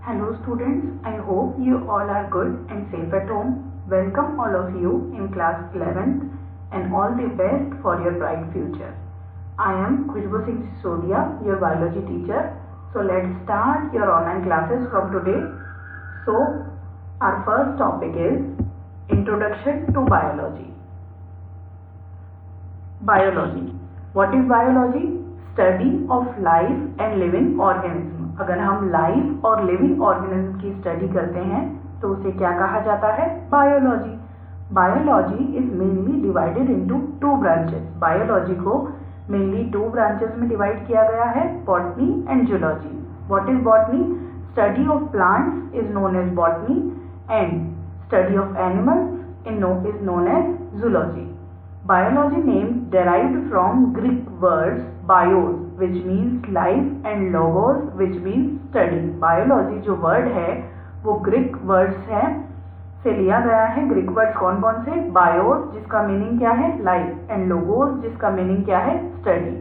Hello students, I hope you all are good and safe at home. Welcome all of you in class 11th and all the best for your bright future. I am Khushbu Singh Sisodia, your biology teacher. So let's start your online classes from today. So our first topic is Introduction to Biology. Biology. What is biology? Study of life and living organism. अगर हम life और living organism की study करते हैं तो उसे क्या कहा जाता है? Biology. Biology is mainly divided into two branches. Biology को मेनली टू ब्रांचेस में डिवाइड किया गया है, botany and zoology. What is botany? Study of plants is known as botany and study of animals is known as zoology. Biology name derived from Greek words bios which means life and logos which means study. Biology जो word है वो Greek words है से लिया गया है. Greek words कौन कौन से? Bios जिसका मीनिंग क्या है? Life and logos जिसका मीनिंग क्या है? Study.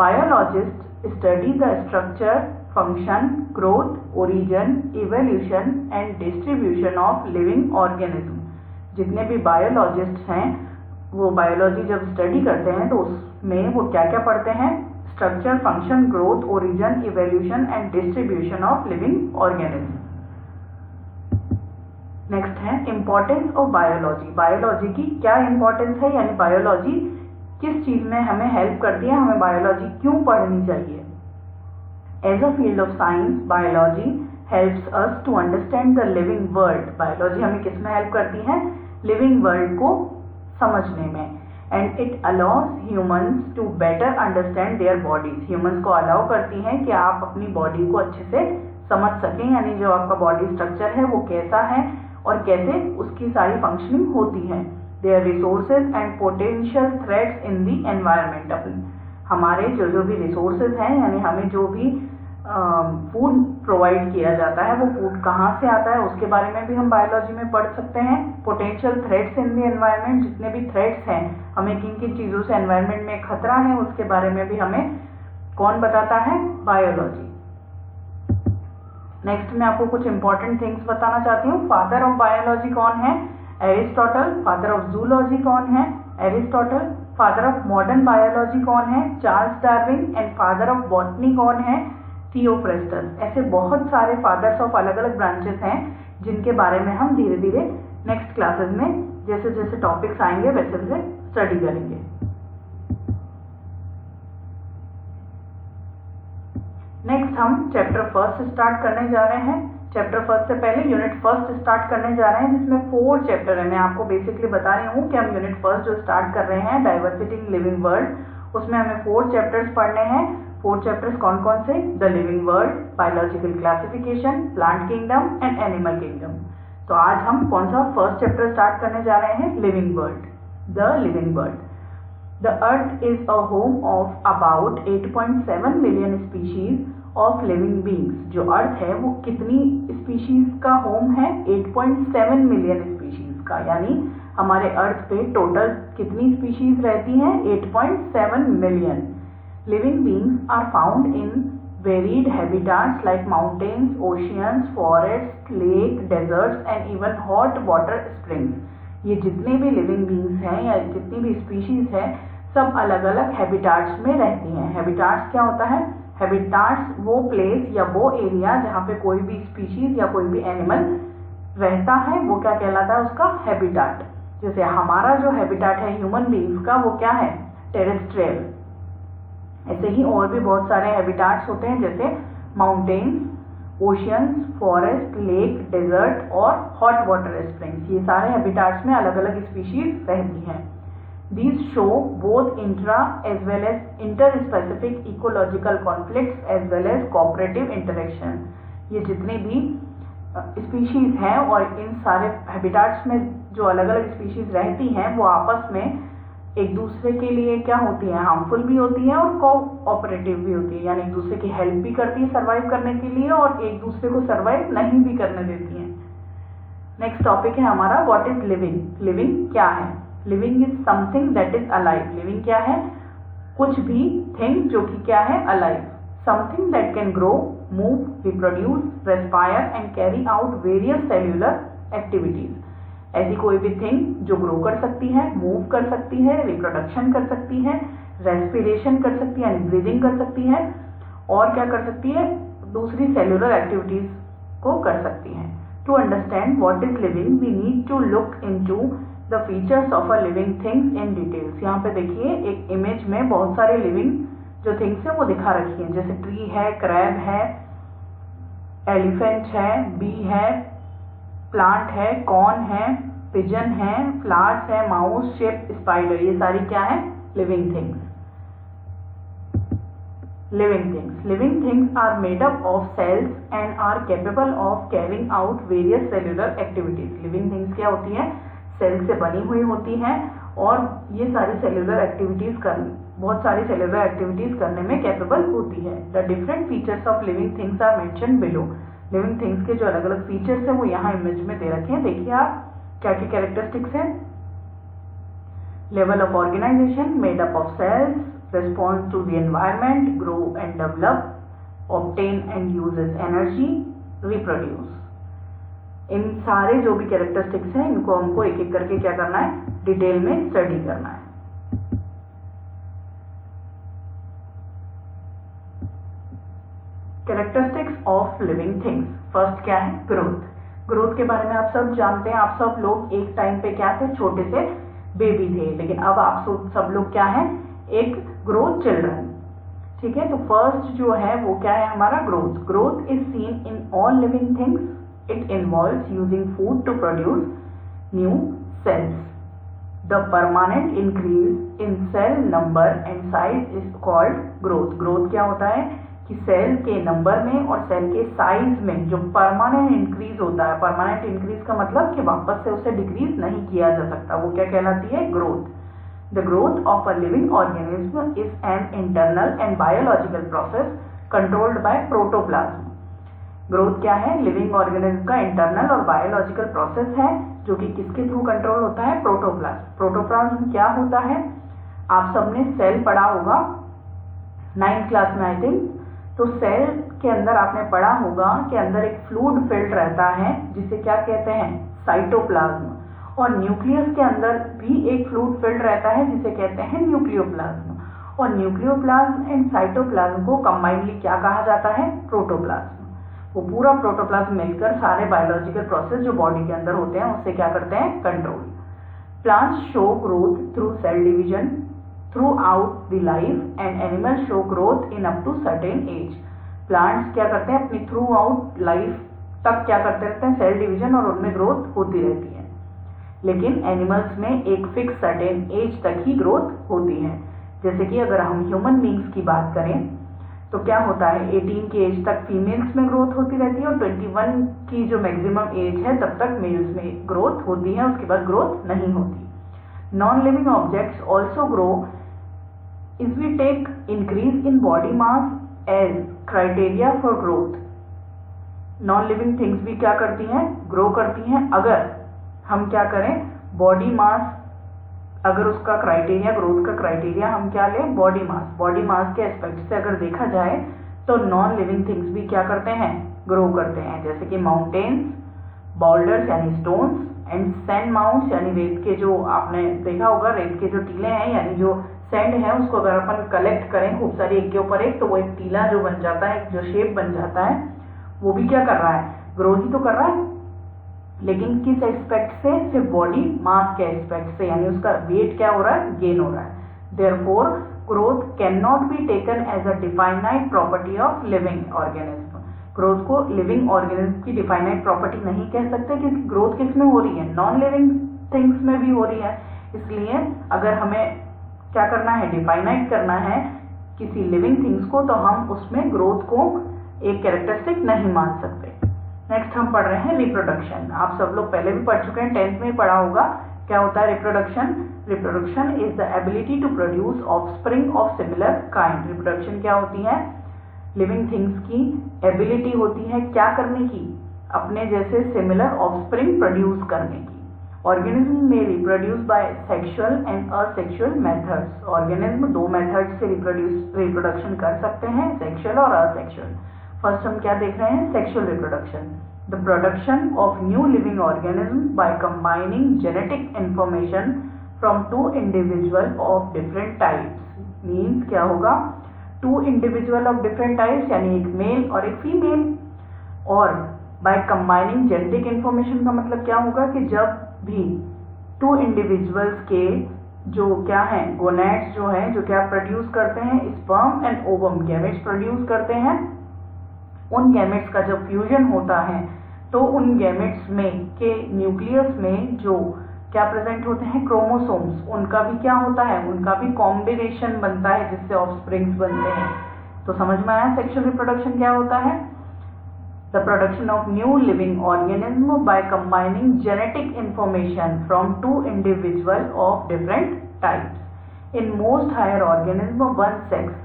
Biologists study the structure, function, growth, origin, evolution and distribution of living organism. जितने भी biologists हैं वो बायोलॉजी जब स्टडी करते हैं तो उसमें वो क्या क्या पढ़ते हैं? Structure, function, growth, origin, evolution and distribution of living organism. Next है इंपॉर्टेंस ऑफ बायोलॉजी. बायोलॉजी की क्या इंपॉर्टेंस है, यानी बायोलॉजी किस चीज में हमें हेल्प करती है, हमें बायोलॉजी क्यों पढ़नी चाहिए? As a field of science biology helps us to understand the living world. Biology हमें किस में हेल्प करती है? लिविंग वर्ल्ड को समझने में. And it allows humans to better understand their bodies. Humans को अलाउ करती हैं कि आप अपनी बॉडी को अच्छे से समझ सकें, यानी जो आपका बॉडी स्ट्रक्चर है वो कैसा है और कैसे उसकी सारी फंक्शनिंग होती है. Their resources and potential threats in the environment. हमारे जो भी रिसोर्सेज हैं, यानी हमें जो भी फूड प्रोवाइड किया जाता है वो फूड कहाँ से आता है उसके बारे में भी हम बायोलॉजी में पढ़ सकते हैं. Potential threats in the environment, जितने भी थ्रेट्स हैं, हमें किन किन चीज़ों से एनवायरमेंट में खतरा है उसके बारे में भी हमें कौन बताता है? बायोलॉजी. नेक्स्ट मैं आपको कुछ इंपॉर्टेंट थिंग्स बताना चाहती हूँ. फादर ऑफ बायोलॉजी कौन है? एरिस्टोटल. फादर ऑफ जूलॉजी कौन है? Aristotle. Father of modern biology कौन है? Charles Darwin. And father of botany कौन है? थियोफ्रेस्टस. ऐसे बहुत सारे फादर्स ऑफ अलग अलग ब्रांचेस हैं जिनके बारे में हम धीरे धीरे नेक्स्ट क्लासेस में जैसे जैसे टॉपिक्स आएंगे वैसे वैसे स्टडी करेंगे. नेक्स्ट हम चैप्टर फर्स्ट स्टार्ट करने जा रहे हैं. चैप्टर फर्स्ट से पहले यूनिट फर्स्ट स्टार्ट करने जा रहे हैं जिसमें 4 चैप्टर है. मैं आपको बेसिकली बता रही हूँ कि हम यूनिट फर्स्ट जो स्टार्ट कर रहे हैं डाइवर्सिटी इन लिविंग वर्ल्ड, उसमें हमें 4 चैप्टर्स पढ़ने हैं. 4 चैप्टर्स कौन कौन से? The living world, biological classification, plant kingdom and animal kingdom. तो आज हम कौन सा फर्स्ट चैप्टर स्टार्ट करने जा रहे हैं? Living world. The living world. The earth is a home of about 8.7 million species of living beings. जो अर्थ है वो कितनी स्पीशीज का होम है? 8.7 मिलियन स्पीशीज का. यानी हमारे अर्थ पे टोटल कितनी स्पीशीज रहती हैं? 8.7 million. Living beings are found in varied habitats like mountains, oceans, forests, lakes, deserts and even hot water springs. ये जितने भी living beings हैं या जितनी भी species हैं सब अलग अलग habitats में रहती हैं. Habitats क्या होता है? Habitats वो place या वो area जहाँ पे कोई भी species या कोई भी animal रहता है वो क्या कहलाता है? उसका habitat. जैसे हमारा जो habitat है human beings का वो क्या है? Terrestrial. ऐसे ही और भी बहुत सारे हैबिटाट्स होते हैं जैसे mountains, oceans, forest, lake, desert और हॉट वाटर स्प्रिंग्स. ये सारे हैबिटाट्स में अलग अलग स्पीशीज रहती हैं. These show both intra as well as inter specific ecological conflicts as well as cooperative interaction. ये जितने भी स्पीशीज हैं और इन सारे हैबिटाट्स में जो अलग अलग स्पीशीज रहती हैं वो आपस में एक दूसरे के लिए क्या होती है? हार्मफुल भी होती है और कोऑपरेटिव भी होती है. यानी एक दूसरे की हेल्प भी करती है सर्वाइव करने के लिए और एक दूसरे को सर्वाइव नहीं भी करने देती है. नेक्स्ट टॉपिक है हमारा व्हाट इज लिविंग. लिविंग क्या है? Living is something that is alive. Living क्या है? कुछ भी थिंग जो कि क्या है? Alive. Something that can grow, move, reproduce, respire and carry out various cellular activities. ऐसी कोई भी थिंग जो ग्रो कर सकती है, मूव कर सकती है, रिप्रोडक्शन कर सकती है, रेस्पिरेशन कर सकती है यानी ब्रीदिंग कर सकती है, और क्या कर सकती है, दूसरी सेल्यूलर एक्टिविटीज को कर सकती है। To understand what is living we need to look into the features of a living things in details. यहाँ पे देखिए एक इमेज में बहुत सारे लिविंग जो थिंग्स है वो दिखा रखी है, जैसे ट्री है, क्रैब है, एलिफेंट है, बी है, प्लांट है, कॉर्न है, पिजन है, फ्लावर्स है, माउस, शेप, स्पाइडर, ये सारी क्या है, living things. Living things are made up of cells and are capable of carrying out various cellular activities. Living things क्या होती हैं, सेल से बनी हुई होती हैं और ये सारी सेल्यूलर एक्टिविटीज बहुत सारी सेल्यूलर एक्टिविटीज करने में कैपेबल होती है। The different features of living things are mention below. Living things के जो अलग अलग फीचर्स हैं वो यहाँ इमेज में दे रखे हैं। देखिए आप क्या क्या कैरेक्टरिस्टिक्स हैं। Level of organisation, made up of cells, response to the environment, grow and develop, obtain and uses energy, reproduce। इन सारे जो भी कैरेक्टरिस्टिक्स हैं इनको हमको एक एक करके क्या करना है, डिटेल में स्टडी करना है। Characteristics of living things. First क्या है, ग्रोथ। ग्रोथ के बारे में आप सब जानते हैं। आप सब लोग एक टाइम पे क्या थे, छोटे से बेबी थे, लेकिन अब आप सब लोग क्या है, एक ग्रोथ चिल्ड्रन। ठीक है, तो फर्स्ट जो है वो क्या है हमारा, growth. Growth is seen in all living things. It involves using food to produce new cells. The permanent increase in cell number and size is called growth. Growth क्या होता है कि सेल के नंबर में और सेल के size में जो परमानेंट इंक्रीज होता है। परमानेंट इंक्रीज का मतलब कि वापस से उसे डिक्रीज नहीं किया जा सकता, वो क्या कहलाती है, growth. The growth of a living organism is an internal and biological process controlled by protoplasm. Growth क्या है, लिविंग ऑर्गेनिज्म का इंटरनल और बायोलॉजिकल प्रोसेस है जो कि किसके थ्रू कंट्रोल होता है, प्रोटोप्लाज्म। प्रोटोप्लाज्म क्या होता है, आप सबने सेल पढ़ा होगा 9th क्लास में आई थिंक। तो सेल के अंदर आपने पढ़ा होगा कि अंदर एक फ्लूइड फिल्ड रहता है जिसे क्या कहते हैं, साइटोप्लाज्म। और न्यूक्लियस के अंदर भी एक फ्लूइड फिल्ड रहता है जिसे कहते हैं न्यूक्लियोप्लाज्म। और न्यूक्लियोप्लाज्म एंड साइटोप्लाज्म को कंबाइनली क्या कहा जाता है, प्रोटोप्लाज्म। वो पूरा प्रोटोप्लाज्म मिलकर सारे बायोलॉजिकल प्रोसेस जो बॉडी के अंदर होते हैं उससे क्या करते हैं, control. Plants show growth through cell division throughout the life and animals show growth in up to certain age. Plants क्या करते हैं, अपनी थ्रू आउट लाइफ तक क्या करते रहते हैं, सेल डिवीजन, और उनमें ग्रोथ होती रहती है। लेकिन एनिमल्स में एक फिक्स सर्टेन एज तक ही ग्रोथ होती है। जैसे कि अगर हम ह्यूमन बींग्स की बात करें तो क्या होता है, 18 की एज तक फीमेल्स में ग्रोथ होती रहती है और 21 की जो मैक्सिमम एज है तब तक मेल्स में ग्रोथ होती है, उसके बाद ग्रोथ नहीं होती। Non living objects also grow if we take increase in body mass as criteria for growth. Non living things भी क्या करती हैं, ग्रो करती हैं अगर हम क्या करें, बॉडी मास, अगर उसका क्राइटेरिया, ग्रोथ का क्राइटेरिया हम क्या लें, बॉडी मास। बॉडी मास के एस्पेक्ट से अगर देखा जाए तो नॉन लिविंग थिंग्स भी क्या करते हैं, ग्रो करते हैं। जैसे कि माउंटेन्स, बाउल्डर्स यानी स्टोन्स एंड सैंड माउंट्स यानी रेत के, जो आपने देखा होगा रेत के जो टीले हैं यानी जो सैंड है उसको अगर अपन कलेक्ट करें खूब सारी एक के ऊपर एक तो वो एक टीला जो बन जाता है, जो शेप बन जाता है, वो भी क्या कर रहा है, ग्रो ही तो कर रहा है। लेकिन किस एस्पेक्ट से, सिर्फ बॉडी मास के एस्पेक्ट से, यानी उसका वेट क्या हो रहा है, गेन हो रहा है। Therefore growth can not be taken as a definite property of living organism. Growth को लिविंग ऑर्गेनिज्म की डिफाइनाइट प्रॉपर्टी नहीं कह सकते क्योंकि ग्रोथ किस में हो रही है, नॉन लिविंग थिंग्स में भी हो रही है। इसलिए अगर हमें क्या करना है, डिफाइनाइट करना है किसी लिविंग थिंग्स को, तो हम उसमें ग्रोथ को एक कैरेक्टरिस्टिक नहीं मान सकते। नेक्स्ट हम पढ़ रहे हैं रिप्रोडक्शन। आप सब लोग पहले भी पढ़ चुके हैं, 10th में पढ़ा होगा क्या होता है reproduction. Reproduction is the ability to produce offspring of similar kind. Reproduction क्या होती है, लिविंग थिंग्स की एबिलिटी होती है क्या करने की, अपने जैसे सिमिलर ऑफस्प्रिंग प्रोड्यूस करने की। ऑर्गेनिज्म में reproduce by sexual and asexual methods. Organism दो मेथड से रिप्रोडक्शन कर सकते हैं, सेक्सुअल और असेक्सुअल। फर्स्ट हम क्या देख रहे हैं, sexual reproduction, the production of new living organism by combining genetic information from two individual of different types. Means क्या होगा, two individual of different types यानी एक मेल और एक फीमेल, और बाय कंबाइनिंग जेनेटिक इंफॉर्मेशन का मतलब क्या होगा कि जब भी टू इंडिविजुअल्स के जो क्या है गोनेट्स जो है जो क्या प्रोड्यूस करते हैं, sperm and ovum gametes produce करते हैं, उन गैमेट्स का जब फ्यूजन होता है तो उन गैमेट्स में के न्यूक्लियस में जो क्या प्रेजेंट होते हैं, क्रोमोसोम्स, उनका भी क्या होता है, उनका भी कॉम्बिनेशन बनता है जिससे ऑफस्प्रिंग्स बनते हैं। तो समझ में आया सेक्सुअल रिप्रोडक्शन क्या होता है, the production of new living organism by combining genetic information from two individual of different types. In most higher organism one sex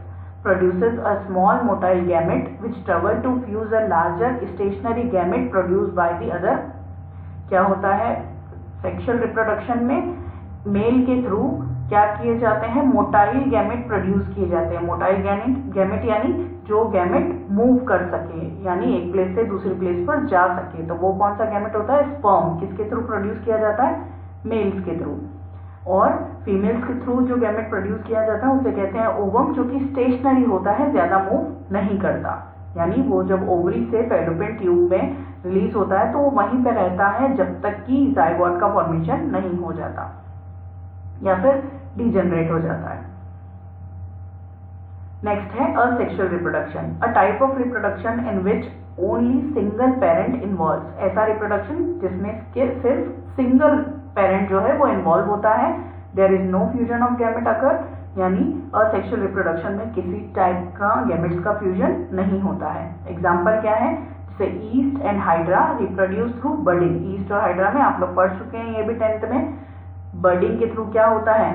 produces a small motile gamete which travel to fuse a larger stationary gamete produced by the other। क्या होता है sexual reproduction में, mail के through क्या किए जाते हैं, motile gamete produce किए जाते हैं। मोटाइल गैमेट यानी जो गैमेट मूव कर सके, यानी एक प्लेस से दूसरी प्लेस पर जा सके। तो वो कौन सा गैमेट होता है, स्पर्म। किसके थ्रू प्रोड्यूस किया जाता है, मेल्स के थ्रू। और फीमेल्स के थ्रू जो गैमेट प्रोड्यूस किया जाता है उसे कहते हैं ओवम, जो कि स्टेशनरी होता है, ज्यादा मूव नहीं करता। यानी वो जब ओवरी से फैलोपियन ट्यूब में रिलीज होता है तो वो वहीं पे रहता है जब तक कि जाइगोट का फॉर्मेशन नहीं हो जाता या फिर डिजेनरेट हो जाता है। नेक्स्ट है asexual reproduction, a type of reproduction in which only single parent involve. ऐसा रिप्रोडक्शन जिसमें सिर्फ सिंगल पेरेंट जो है वो इन्वॉल्व होता है। There is no fusion of gamete occur, यानी असेक्सुअल रिप्रोडक्शन में किसी टाइप का गैमेट्स का फ्यूजन नहीं होता है। एग्जाम्पल क्या है, जैसे yeast and hydra reproduce through budding. Yeast और हाइड्रा में आप लोग पढ़ चुके हैं, ये भी 10th में। बर्डिंग के थ्रू क्या होता है,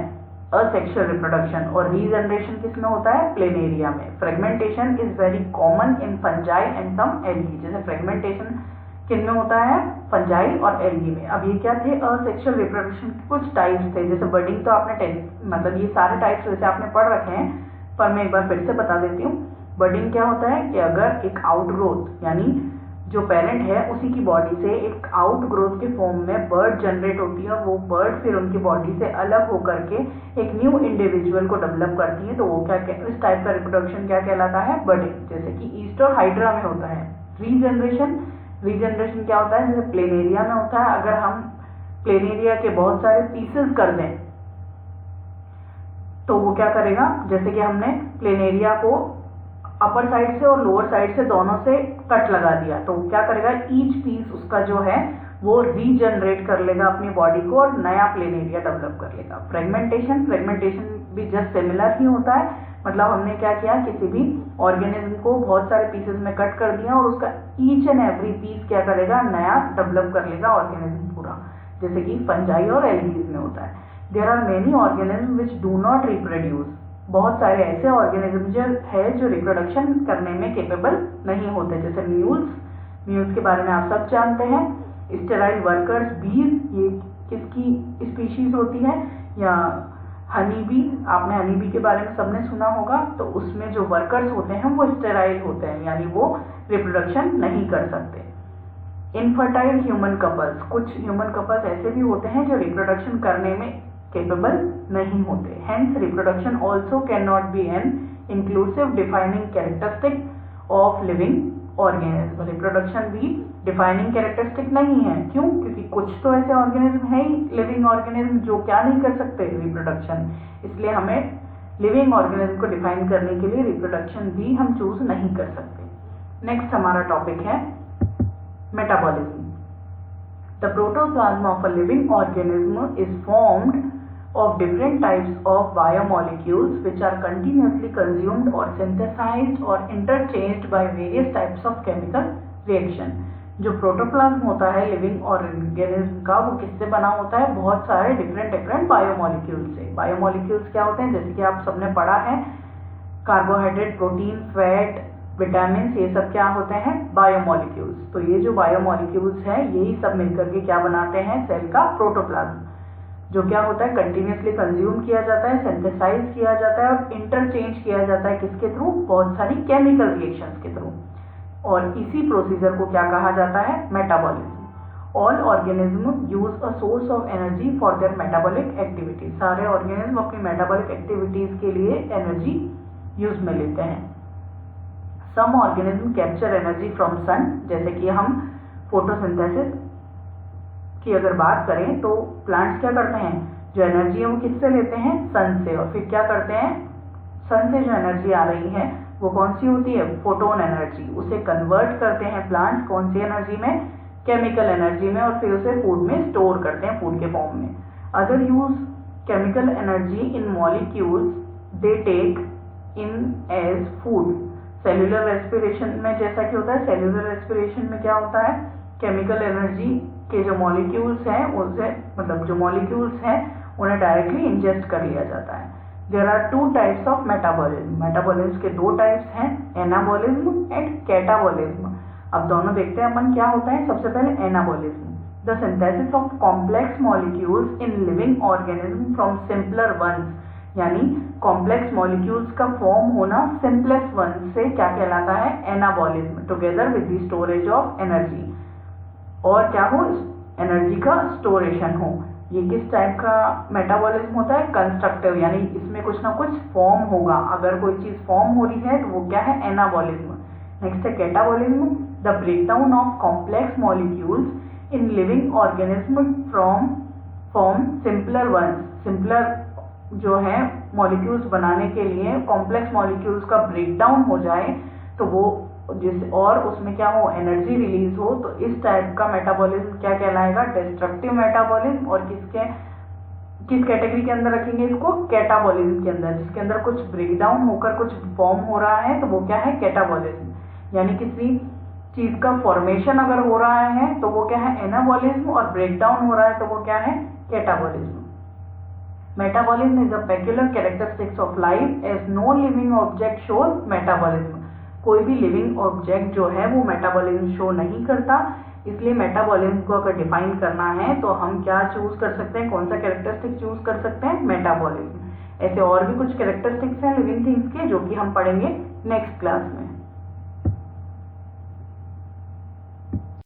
असेक्सुअल रिप्रोडक्शन। और रीजनरेशन किसमें होता है, प्लेनेरिया में। Fragmentation is very common in fungi and some algae. जैसे फ्रेगमेंटेशन किन में होता है, फंजाई और एल्गी में। अब ये क्या थे, असेक्सुअल रिप्रोडक्शन के कुछ टाइप्स थे। जैसे बर्डिंग तो आपने मतलब ये सारे टाइप्स वैसे आपने पढ़ रखे हैं, पर मैं एक बार फिर से बता देती हूँ। बर्डिंग क्या होता है कि अगर एक आउटग्रोथ यानी जो पेरेंट है उसी की बॉडी से एक आउटग्रोथ के फॉर्म में बर्ड जनरेट होती है, वो बर्ड फिर उनकी बॉडी से अलग होकर के एक न्यू इंडिविजुअल को डेवलप करती है, तो वो क्या इस टाइप का रिप्रोडक्शन क्या कहलाता है, बर्डिंग। जैसे कि ईस्ट और हाइड्रा में होता है। रीजनरेशन क्या होता है, जैसे प्लेनेरिया में होता है। अगर हम प्लेनेरिया के बहुत सारे पीसेस कर दें तो वो क्या करेगा, जैसे कि हमने प्लेनेरिया को अपर साइड से और लोअर साइड से दोनों से कट लगा दिया, तो क्या करेगा, ईच पीस उसका जो है वो रीजनरेट कर लेगा अपनी बॉडी को और नया प्लेनेरिया डेवलप कर लेगा। फ्रेगमेंटेशन भी जस्ट सिमिलर ही होता है। मतलब हमने क्या किया, किसी भी ऑर्गेनिज्म को बहुत सारे पीसेस में कट कर दिया और उसका ईच एंड एवरी पीस क्या करेगा, नया डेवलप कर लेगा ऑर्गेनिज्म पूरा, जैसे कि फंजाई और एल्गीज में होता है। There are many organism which do not reproduce. बहुत सारे ऐसे ऑर्गेनिज्म जो है जो रिप्रोडक्शन करने में केपेबल नहीं होते, जैसे म्यूल्स के बारे में आप सब जानते हैं। स्टेराइल वर्कर्स, बीज, ये किसकी स्पीशीज होती है, या हनी बी, आपने हनी बी के बारे में सबने सुना होगा। तो उसमें जो वर्कर्स होते हैं वो स्टेराइल होते हैं, यानी वो रिप्रोडक्शन नहीं कर सकते। इनफर्टाइल ह्यूमन कपल्स, कुछ ह्यूमन कपल्स ऐसे भी होते हैं जो रिप्रोडक्शन करने में केपेबल नहीं होते। Hence reproduction also can not B an inclusive defining characteristic of living organism. Reproduction भी डिफाइनिंग कैरेक्टरिस्टिक नहीं है। क्यों? क्योंकि कुछ तो ऐसे ऑर्गेनिज्म है ही लिविंग ऑर्गेनिज्म जो क्या नहीं कर सकते, रिप्रोडक्शन। इसलिए हमें लिविंग ऑर्गेनिज्म को डिफाइन करने के लिए रिप्रोडक्शन भी हम चूज नहीं कर सकते। नेक्स्ट हमारा टॉपिक है metabolism. The protoplasm of a living organism is formed of different types of biomolecules which are continuously consumed or synthesized or interchanged by various types of chemical reaction। जो protoplasm होता है living organism का, वो किससे बना होता है, बहुत सारे डिफरेंट बायोमोलिक्यूल से। बायोमोलिक्यूल्स क्या होते हैं, जैसे कि आप सबने पढ़ा है, कार्बोहाइड्रेट, प्रोटीन, फैट, विटामिन, ये सब क्या होते हैं, बायोमोलिक्यूल्स। तो ये जो बायोमोलिक्यूल्स हैं यही सब मिलकर के क्या बनाते हैं, सेल का प्रोटोप्लाज्म, जो क्या होता है कंटिन्यूसली कंज्यूम किया जाता है, सिंथेसाइज किया जाता है और इंटरचेंज किया जाता है किसके थ्रू, बहुत सारी केमिकल रिएक्शंस के थ्रू। और इसी प्रोसीजर को क्या कहा जाता है? Metabolism. All organism use a source of energy for their metabolic activities. सारे ऑर्गेनिज्म अपनी मेटाबॉलिक एक्टिविटीज के लिए एनर्जी यूज में लेते हैं। Some organism capture energy from sun, जैसे कि हम फोटोसिंथेसिस की अगर बात करें तो प्लांट्स क्या करते हैं, जो एनर्जी है वो किससे लेते हैं? सन से। और फिर क्या करते हैं, सन से जो एनर्जी आ रही है वो कौन सी होती है? Photon energy. उसे कन्वर्ट करते हैं प्लांट कौन सी एनर्जी में? केमिकल एनर्जी में, और फिर उसे फूड में स्टोर करते हैं, फूड के फॉर्म में। Other use chemical energy in molecules they take in as food. Cellular respiration में जैसा कि होता है, सेल्यूलर रेस्पिरेशन में क्या होता है, केमिकल एनर्जी के जो मॉलिक्यूल्स हैं उनसे, मतलब जो मॉलिक्यूल्स हैं उन्हें डायरेक्टली इंजेस्ट कर लिया जाता है। There are two types of metabolism. Metabolism के दो टाइप्स हैं, एनाबॉलिज्म एंड कैटाबॉलिज्म। अब दोनों देखते हैं अपन क्या होता है। सबसे पहले anabolism, the synthesis of complex molecules in living organism from simpler ones, यानी कॉम्प्लेक्स मॉलिक्यूल्स का फॉर्म होना सिंपलेस्ट वन से क्या कहलाता है? Anabolism. Together with the storage of energy, और क्या हो, एनर्जी का स्टोरेशन हो। ये किस टाइप का मेटाबॉलिज्म होता है? कंस्ट्रक्टिव, यानी इसमें कुछ ना कुछ फॉर्म होगा। अगर कोई चीज फॉर्म हो रही है तो वो क्या है? एनाबॉलिज्म। नेक्स्ट है catabolism, the breakdown of complex molecules in living organism from simpler ones. Simpler जो है मॉलिक्यूल्स बनाने के लिए कॉम्प्लेक्स मॉलिक्यूल्स का ब्रेकडाउन हो जाए तो वो और उसमें क्या हो, एनर्जी रिलीज हो, तो इस टाइप का मेटाबॉलिज्म क्या कहलाएगा? Destructive metabolism. और किस कैटेगरी के अंदर रखेंगे इसको? कैटाबॉलिज्म के अंदर, जिसके अंदर कुछ ब्रेकडाउन होकर कुछ फॉर्म हो रहा है तो वो क्या है? कैटाबॉलिज्म। यानी किसी चीज का फॉर्मेशन अगर हो रहा है तो वो क्या है? एनाबॉलिज्म, और ब्रेकडाउन हो रहा है तो वो क्या है? Catabolism. Metabolism is a peculiar characteristics of life as no living object shows metabolism. कोई भी लिविंग ऑब्जेक्ट जो है वो मेटाबॉलिज्म शो नहीं करता, इसलिए मेटाबॉलिज्म को अगर डिफाइन करना है तो हम क्या चूज कर सकते हैं? कौन सा कैरेक्टरिस्टिक चूज कर सकते हैं? मेटाबॉलिज्म। ऐसे और भी कुछ कैरेक्टरिस्टिक्स हैं लिविंग थिंग्स के जो कि हम पढ़ेंगे नेक्स्ट क्लास में।